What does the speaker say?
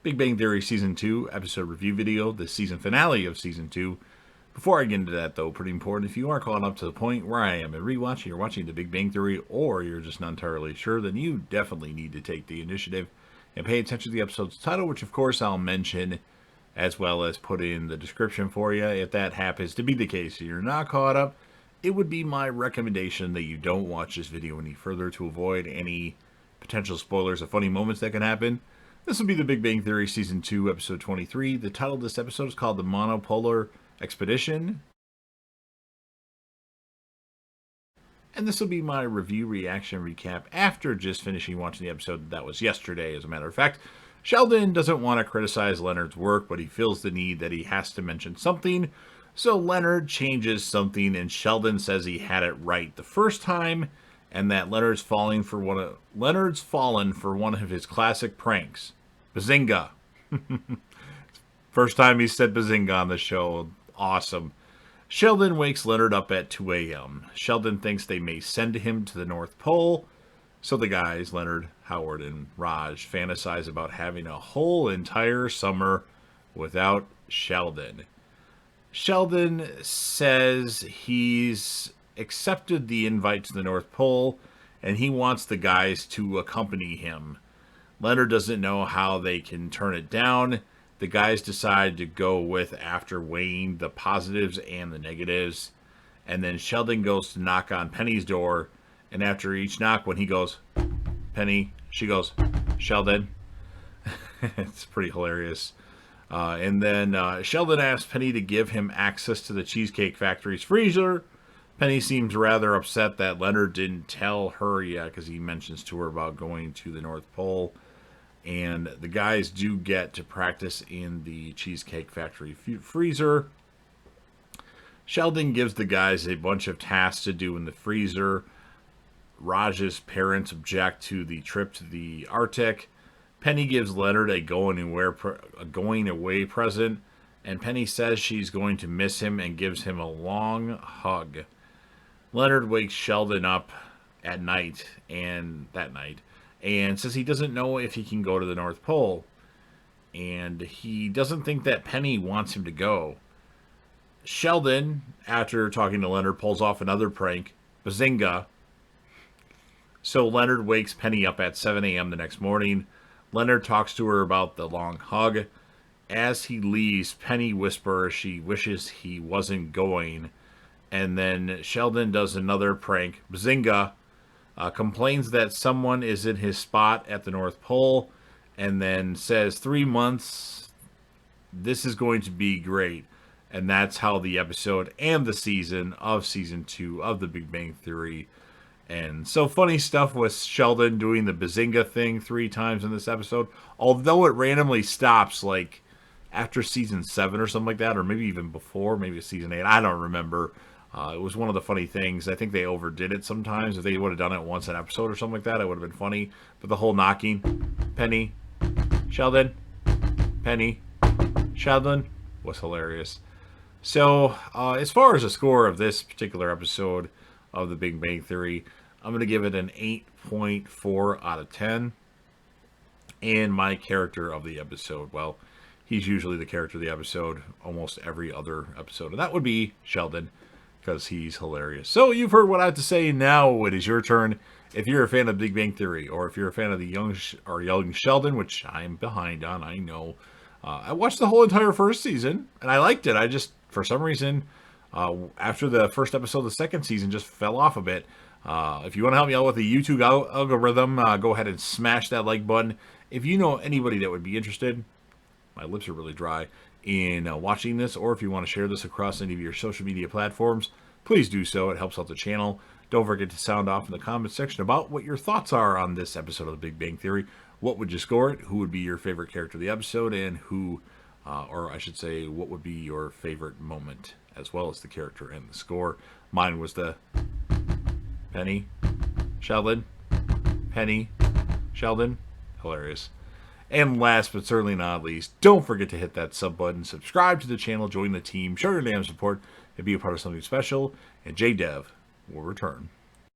Big Bang Theory Season 2 episode review video, the season finale of Season 2. Before I get into that, though, pretty important, if you are caught up to the point where I am and rewatching, you're watching The Big Bang Theory, or you're just not entirely sure, then you definitely need to take the initiative and pay attention to the episode's title, which of course I'll mention, as well as put in the description for you. If that happens to be the case and you're not caught up, it would be my recommendation that you don't watch this video any further to avoid any potential spoilers of funny moments that can happen. This will be The Big Bang Theory Season 2, Episode 23. The title of this episode is called The Monopolar Expedition. And this will be my review, reaction, recap after just finishing watching the episode that was yesterday, as a matter of fact. Sheldon doesn't want to criticize Leonard's work, but he feels the need that he has to mention something. So Leonard changes something, and Sheldon says he had it right the first time, and that Leonard's fallen for one of his classic pranks. Bazinga. First time he said Bazinga on the show. Awesome. Sheldon wakes Leonard up at 2 a.m. Sheldon thinks they may send him to the North Pole. So the guys, Leonard, Howard, and Raj, fantasize about having a whole entire summer without Sheldon. Sheldon says he's accepted the invite to the North Pole, and he wants the guys to accompany him. Leonard doesn't know how they can turn it down. The guys decide to go with after weighing the positives and the negatives. And then Sheldon goes to knock on Penny's door, and after each knock, when he goes, Penny, she goes, Sheldon. It's pretty hilarious. And then Sheldon asks Penny to give him access to the Cheesecake Factory's freezer. Penny seems rather upset that Leonard didn't tell her yet, because he mentions to her about going to the North Pole. And the guys do get to practice in the Cheesecake Factory freezer. Sheldon gives the guys a bunch of tasks to do in the freezer. Raj's parents object to the trip to the Arctic. Penny gives Leonard a going away present, and Penny says she's going to miss him and gives him a long hug. Leonard wakes Sheldon up that night and says he doesn't know if he can go to the North Pole, and he doesn't think that Penny wants him to go. Sheldon, after talking to Leonard, pulls off another prank, Bazinga. So Leonard wakes Penny up at 7 a.m. the next morning. Leonard talks to her about the long hug. As he leaves, Penny whispers she wishes he wasn't going. And then Sheldon does another prank, Bazinga, complains that someone is in his spot at the North Pole, and then says 3 months, this is going to be great. And that's how the episode and the season of Season 2 of The Big Bang Theory. And so funny stuff with Sheldon doing the Bazinga thing 3 times in this episode. Although it randomly stops like after Season 7 or something like that. Or maybe even before. Maybe it's Season 8. I don't remember. It was one of the funny things. I think they overdid it sometimes. If they would have done it once an episode or something like that, it would have been funny. But the whole knocking. Penny. Sheldon. Penny. Sheldon. Was hilarious. So, as far as the score of this particular episode of The Big Bang Theory, I'm going to give it an 8.4 out of 10. And my character of the episode, well, he's usually the character of the episode almost every other episode. And that would be Sheldon, because he's hilarious. So you've heard what I have to say. Now it is your turn. If you're a fan of Big Bang Theory, or if you're a fan of the young Sheldon, which I'm behind on, I know. I watched the whole entire first season, and I liked it. I just, for some reason, after the first episode of the second season, just fell off a bit. If you want to help me out with the YouTube algorithm, go ahead and smash that like button. If you know anybody that would be interested, my lips are really dry, in watching this, or if you want to share this across any of your social media platforms, please do so. It helps out the channel. Don't forget to sound off in the comments section about what your thoughts are on this episode of The Big Bang Theory. What would you score it? Who would be your favorite character of the episode? And who, or I should say, what would be your favorite moment, as well as the character and the score? Mine was the Penny, Sheldon, Penny, Sheldon. Hilarious. And last but certainly not least, don't forget to hit that sub button, subscribe to the channel, join the team, show your damn support, and be a part of something special. And JDev will return.